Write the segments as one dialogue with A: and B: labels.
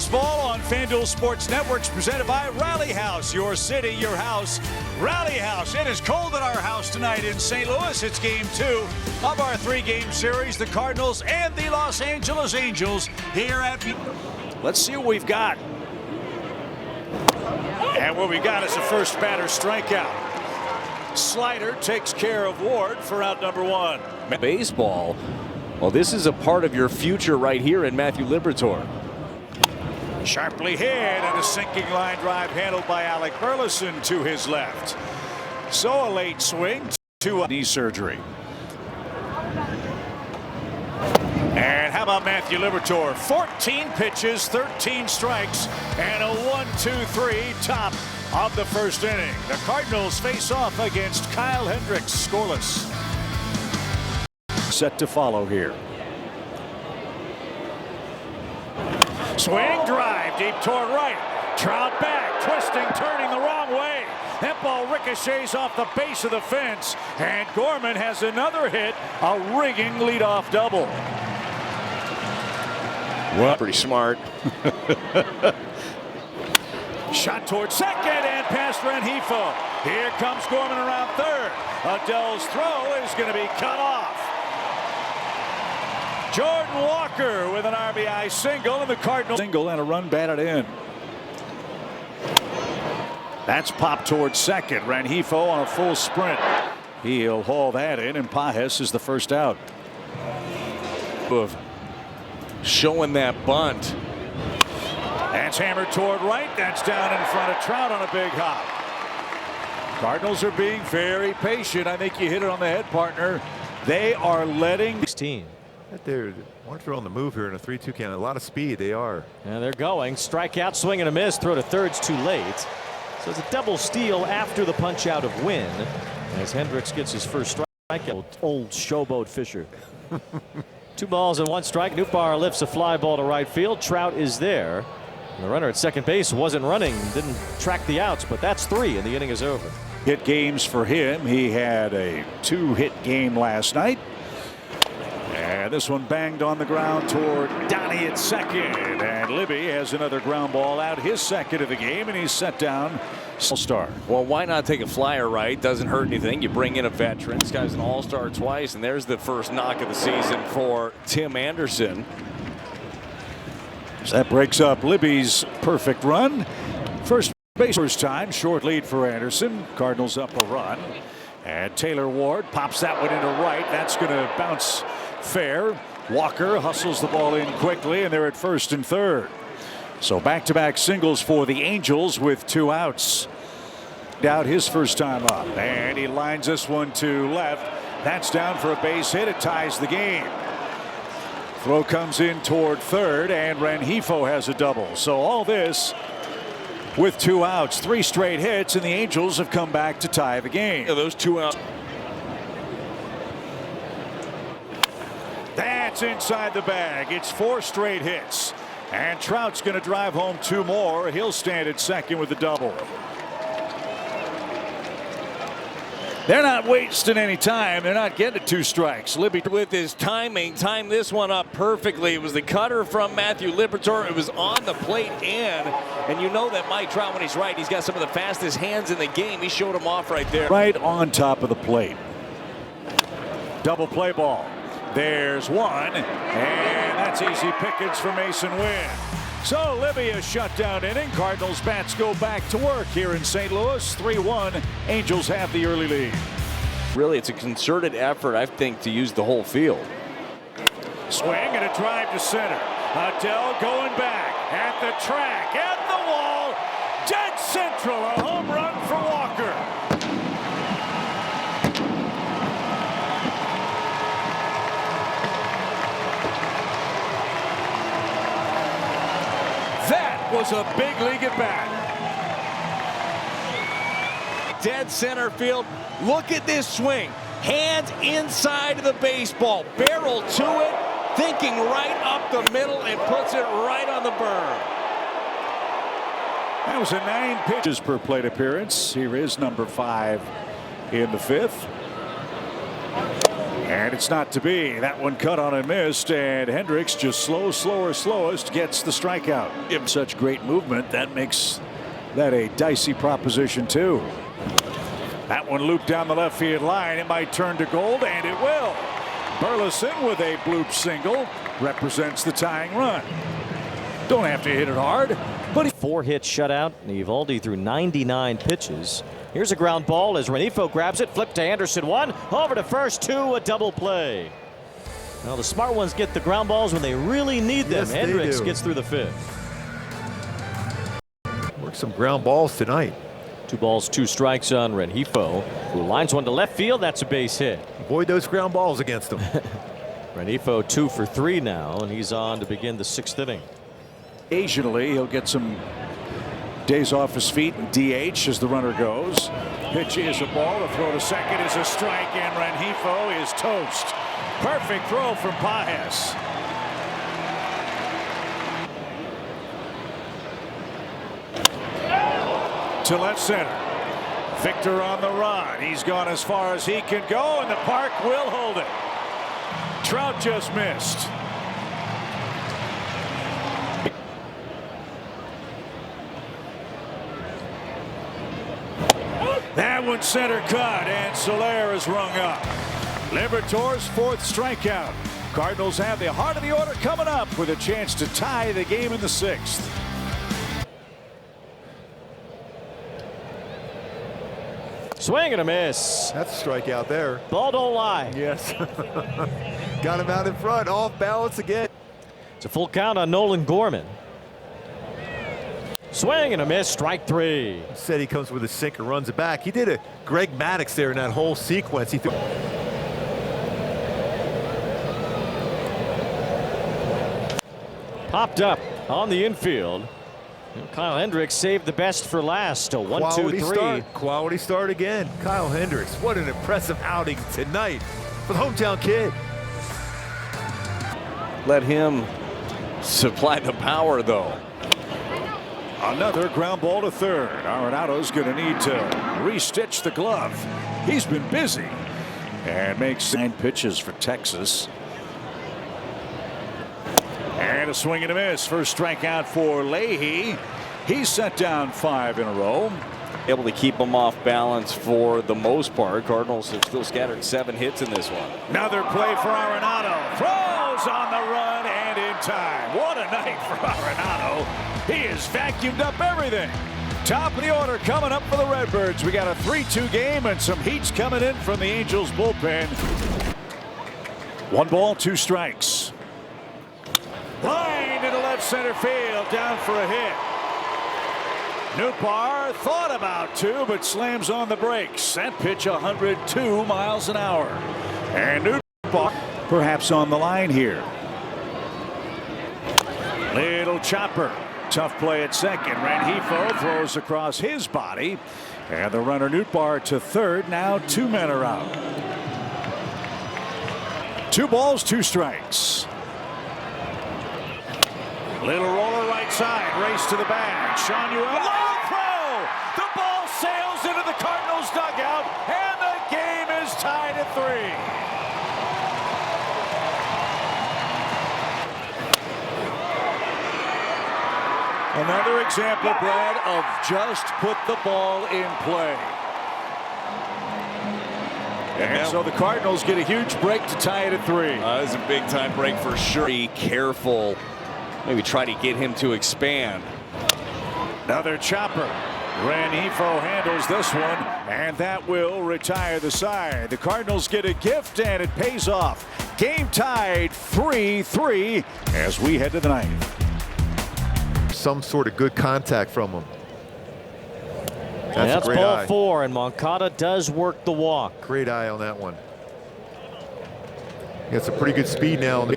A: baseball on FanDuel Sports Networks, presented by Rally House. Your city, your house, Rally House. It is cold at our house tonight in St. Louis. It's game 2 of our 3-game series. The Cardinals and the Los Angeles Angels here at... Let's see what we've got. And what we got is a first batter strikeout. Slider takes care of Ward for out number 1.
B: Baseball. Well, this is a part of your future right here in Matthew Liberatore.
A: Sharply hit and a sinking line drive handled by Alec Burleson to his left. So a late swing to knee surgery. And how about Matthew Liberatore? 14 pitches, 13 strikes, and a 1-2-3 top of the first inning. The Cardinals face off against Kyle Hendricks, scoreless. Set to follow here. Swing drive deep toward right. Trout back, twisting, turning the wrong way. That ball ricochets off the base of the fence, and Gorman has another hit, a ringing leadoff double.
B: Well, pretty smart.
A: Shot toward second and past Rengifo. Here comes Gorman around third. Adell's throw is going to be cut off. Jordan Walker with an RBI single, and the Cardinals single and a run batted in. That's popped towards second. Rengifo on a full sprint. He'll haul that in, and Pages is the first out.
B: Of showing that bunt.
A: That's hammered toward right. That's down in front of Trout on a big hop. Cardinals are being very patient. I think you hit it on the head, partner. They are letting
C: 16.
D: They're on the move here in a 3-2 count. A lot of speed. They are.
C: And they're going. Strikeout, swing and a miss. Throw to third's too late. So it's a double steal after the punch out of Wynn, as Hendricks gets his first strikeout. Old showboat Fisher. 2 balls and 1 strike. Nootbaar lifts a fly ball to right field. Trout is there. And the runner at second base wasn't running, didn't track the outs, but that's 3 and the inning is over.
A: Hit games for him. He had a 2-hit game last night. And this one banged on the ground toward Donnie at second. And Libby has another ground ball out, his second of the game, and he's set down. All-star.
B: Well, why not take a flyer, right? Doesn't hurt anything. You bring in a veteran. This guy's an all-star twice, and there's the first knock of the season for Tim Anderson.
A: So that breaks up Libby's perfect run. First base first time. Short lead for Anderson. Cardinals up a run. And Taylor Ward pops that one into right. That's going to bounce fair. Walker hustles the ball in quickly, and they're at first and third. So back-to-back singles for the Angels with 2 outs. Out his first time up, and he lines this one to left. That's down for a base hit. It ties the game. Throw comes in toward third, and Rengifo has a double. So all this with 2 outs, 3 straight hits, and the Angels have come back to tie the game.
B: Yeah, those 2 outs.
A: That's inside the bag. It's 4 straight hits. And Trout's going to drive home 2 more. He'll stand at second with a double. They're not wasting any time. They're not getting 2 strikes. Libby
B: With his timing, timed this one up perfectly. It was the cutter from Matthew Liberatore. It was on the plate and you know that Mike Trout, when he's right, he's got some of the fastest hands in the game. He showed him off right there.
A: Right on top of the plate. Double play ball. There's one, and that's easy pickings for Mason Wynn. So Libby a shutdown inning. Cardinals bats go back to work here in St. Louis. 3-1. Angels have the early lead.
B: Really, it's a concerted effort, I think, to use the whole field.
A: Swing and a drive to center. Adell going back at the track, at the wall, dead central. A home run for Walker. That was a big league at bat.
B: Dead center field. Look at this swing. Hands inside of the baseball. Barrel to it. Thinking right up the middle and puts it right on the berm.
A: That was a 9 pitches per plate appearance. Here is number 5 in the 5th. And it's not to be. That one cut on and missed, and Hendricks just slowest gets the strikeout. Such great movement, that makes that a dicey proposition too. That one looped down the left field line. It might turn to gold, and it will. Burleson with a bloop single represents the tying run. Don't have to hit it hard, but
C: 4-hit shutout. Eovaldi threw 99 pitches. Here's a ground ball as Renifo grabs it. Flip to Anderson, 1 over to first, 2, a double play. Now the smart ones get the ground balls when they really need them.
D: Yes,
C: Hendricks gets through the 5th.
D: Work some ground balls tonight.
C: 2 balls, 2 strikes on Renifo, who lines one to left field. That's a base hit.
D: Avoid those ground balls against them.
C: Renifo 2 for 3 now, and he's on to begin the 6th inning.
A: occasionally he'll get some days off his feet and DH as the runner goes. Pitch is a ball. The throw to second is a strike, and Renifo is toast. Perfect throw from Pages. To left center. Victor on the run. He's gone as far as he can go, and the park will hold it. Trout just missed. That one center cut, and Soler is rung up. Liberatore's fourth strikeout. Cardinals have the heart of the order coming up with a chance to tie the game in the sixth.
C: Swing and a miss.
D: That's a strikeout there.
C: Ball don't lie.
D: Yes. Got him out in front, off balance again.
C: It's a full count on Nolan Gorman. Swing and a miss, strike three.
D: Said he comes with a sinker, runs it back. He did a Greg Maddux there in that whole sequence. He threw.
C: Popped up on the infield. And Kyle Hendricks saved the best for last. A 1-2-3.
D: Quality start again. Kyle Hendricks, what an impressive outing tonight for the hometown kid.
B: Let him supply the power, though.
A: Another ground ball to third. Arenado's going to need to restitch the glove. He's been busy and makes 9 pitches for Texas. And a swing and a miss. First strikeout for Leahy. He's set down 5 in a row.
B: Able to keep him off balance for the most part. Cardinals have still scattered 7 hits in this one.
A: Another play for Arenado. Throws on the run and in time. What a night for Arenado. He has vacuumed up everything. Top of the order coming up for the Redbirds. We got a 3-2 game and some heats coming in from the Angels bullpen. 1 ball, 2 strikes. Line into left center field, down for a hit. Nootbaar thought about 2, but slams on the brakes. That pitch 102 miles an hour. And Nootbaar perhaps on the line here. Little chopper. Tough play at second. Renifo throws across his body. And the runner Nootbaar to third. Now 2 men are out. 2 balls, 2 strikes. Little roller right side, race to the bag. Shanuel, long throw! The ball sails into the Cardinals dugout, and the game is tied at 3. Another example, Brad, of just put the ball in play. And so the Cardinals get a huge break to tie it at 3.
B: This is a big time break for sure. Be careful. Maybe try to get him to expand.
A: Another chopper. Renifo handles this one, and that will retire the side. The Cardinals get a gift, and it pays off. Game tied 3-3 as we head to the 9th.
D: Some sort of good contact from him.
C: That's
D: a great
C: ball
D: eye.
C: 4, and Moncada does work the walk.
D: Great eye on that one. He got some pretty good speed now.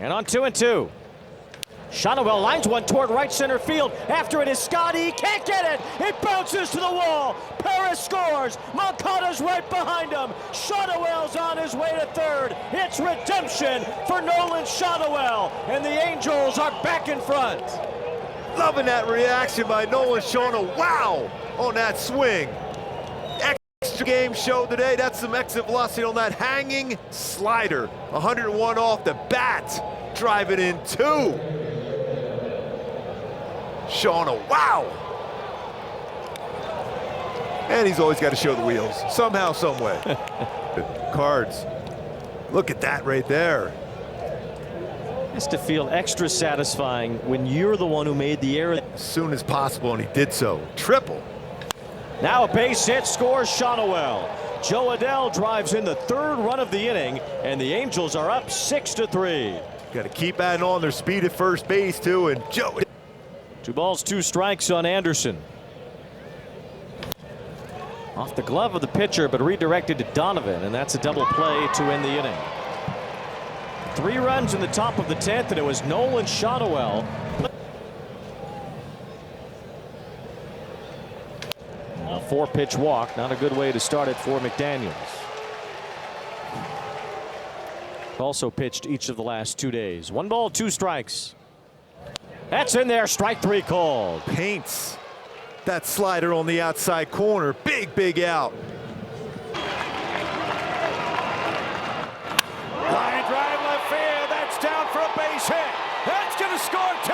C: And on 2-2. Shanuel lines one toward right center field. After it is Scotty. He can't get it. It bounces to the wall. Paris scores. Moncada's right behind him. Shanuel's on his way to third. It's redemption for Nolan Shanuel. And the Angels are back in front.
D: Loving that reaction by Nolan Shanuel. Wow! On that swing. Extra pregame show today. That's some exit velocity on that hanging slider. 101 off the bat. Drive it in 2. Showing a wow. And he's always got to show the wheels. Somehow, some way. Cards. Look at that right there.
C: Has to feel extra satisfying when you're the one who made the error.
D: As soon as possible, and he did so. Triple.
C: Now a base hit scores Shonowell. Joe Adell drives in the 3rd run of the inning, and the Angels are up 6-3.
D: Got to keep adding on their speed at first base, too, and Joe.
C: 2 balls, 2 strikes on Anderson. Off the glove of the pitcher, but redirected to Donovan, and that's a double play to end the inning. 3 runs in the top of the 10th, and it was Nolan Shonowell. A 4-pitch walk, not a good way to start it for McDaniels. Also pitched each of the last 2 days. 1 ball, 2 strikes. That's in there, strike 3 called.
D: Paints that slider on the outside corner. Big, big out.
A: Line drive left field. That's down for a base hit. That's going to score 2.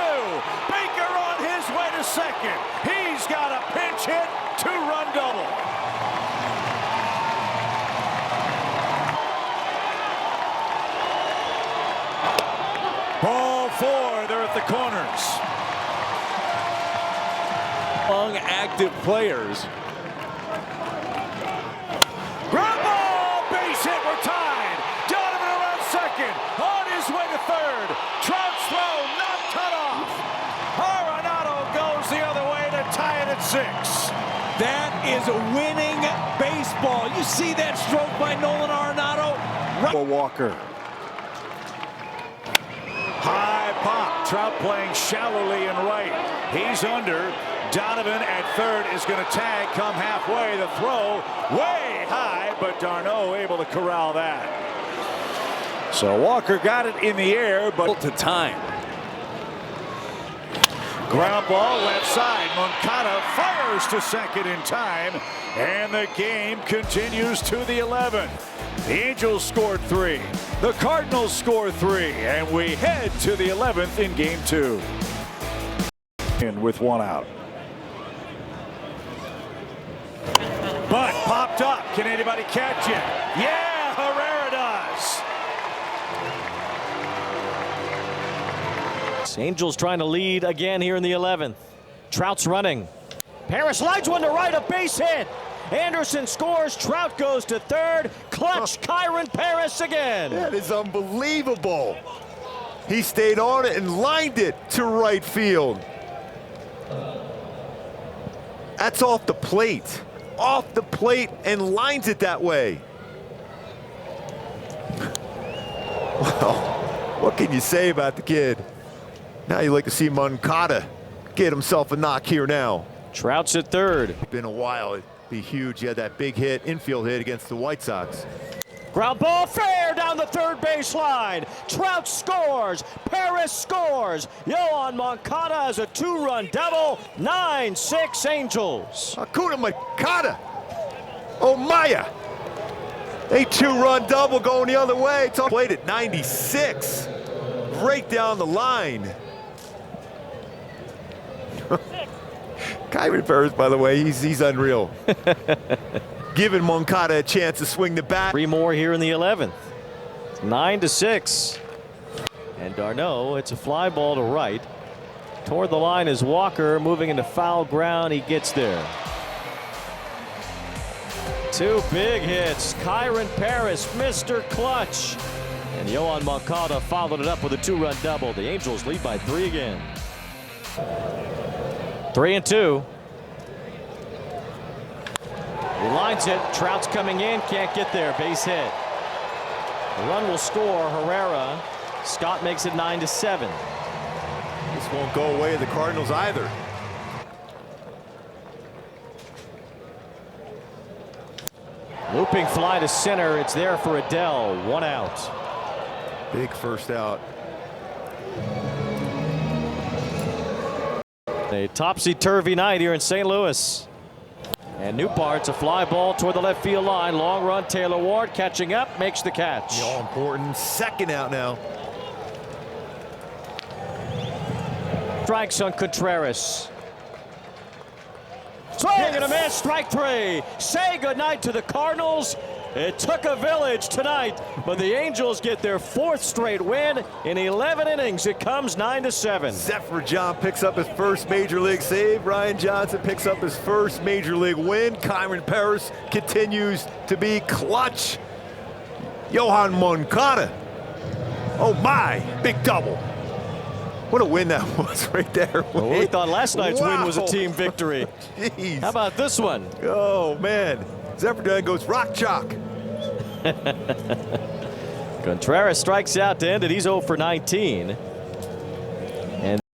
A: Baker on his way to second. He's got a pinch hit, 2-run double. Ball 4. They're at the corners.
B: Among active players.
A: Ground ball, base hit, we're tied. Donovan around second, on his way to 3rd. Trout's throw, not cut off. Arenado goes the other way to tie it at 6.
B: That is a winning baseball. You see that stroke by Nolan Arenado?
A: Walker. High pop, Trout playing shallowly and right. He's under. Donovan at 3rd is going to tag, come halfway. The throw way high, but d'Arnaud able to corral that. So Walker got it in the air, but
B: To time.
A: ground ball left side. Moncada fires to second in time, and the game continues to the 11th. The Angels scored 3. The Cardinals score 3, and we head to the 11th in game 2. And with 1 out. But popped up. Can anybody catch it? Yeah, Herrera does.
C: Angels trying to lead again here in the 11th. Trout's running. Paris slides one to right, a base hit. Anderson scores. Trout goes to 3rd. Clutch Kyron Paris again.
D: That is unbelievable. He stayed on it and lined it to right field. That's off the plate. Off the plate and lines it that way. Well, what can you say about the kid? Now you like to see Moncada get himself a knock here now.
C: Trout's at 3rd.
D: Been a while. It'd be huge. He had that big hit, infield hit against the White Sox.
C: Ground ball fair down the 3rd baseline. Trout scores. Paris scores. Yoan Moncada has a 2-run double. 9-6 Angels.
D: Hakuna Moncada. Oh, Maya. A 2-run double going the other way. It's played at 96. Right down the line. Kyron Paris, by the way, he's unreal. Giving Moncada a chance to swing the bat.
C: 3 more here in the 11th. 9-6. And d'Arnaud, it's a fly ball to right. Toward the line is Walker, moving into foul ground. He gets there. 2 big hits. Kyron Paris, Mr. Clutch. And Yoan Moncada followed it up with a 2-run double. The Angels lead by 3 again. 3-2. He lines it. Trout's coming in. Can't get there. Base hit. The run will score. Herrera. Scott makes it 9-7.
D: This won't go away at the Cardinals either.
C: Looping fly to center. It's there for Adell. 1 out.
D: Big first out.
C: A topsy-turvy night here in St. Louis. And Newbart's a fly ball toward the left field line. Long run. Taylor Ward catching up, makes the catch.
D: All important. Second out now.
C: Strikes on Contreras. Swing and a miss. Strike three. Say goodnight to the Cardinals. It took a village tonight, but the Angels get their 4th straight win. In 11 innings, it comes 9-7.
D: Zephyr John picks up his first major league save. Ryan Johnson picks up his first major league win. Kyron Paris continues to be clutch. Johan Moncada. Oh my, big double. What a win that was right there.
C: Well, we thought last night's win was a team victory.
D: Jeez.
C: How about this one?
D: Oh man, Zephyr John goes rock chalk.
C: Contreras strikes out to end it. He's 0 for 19.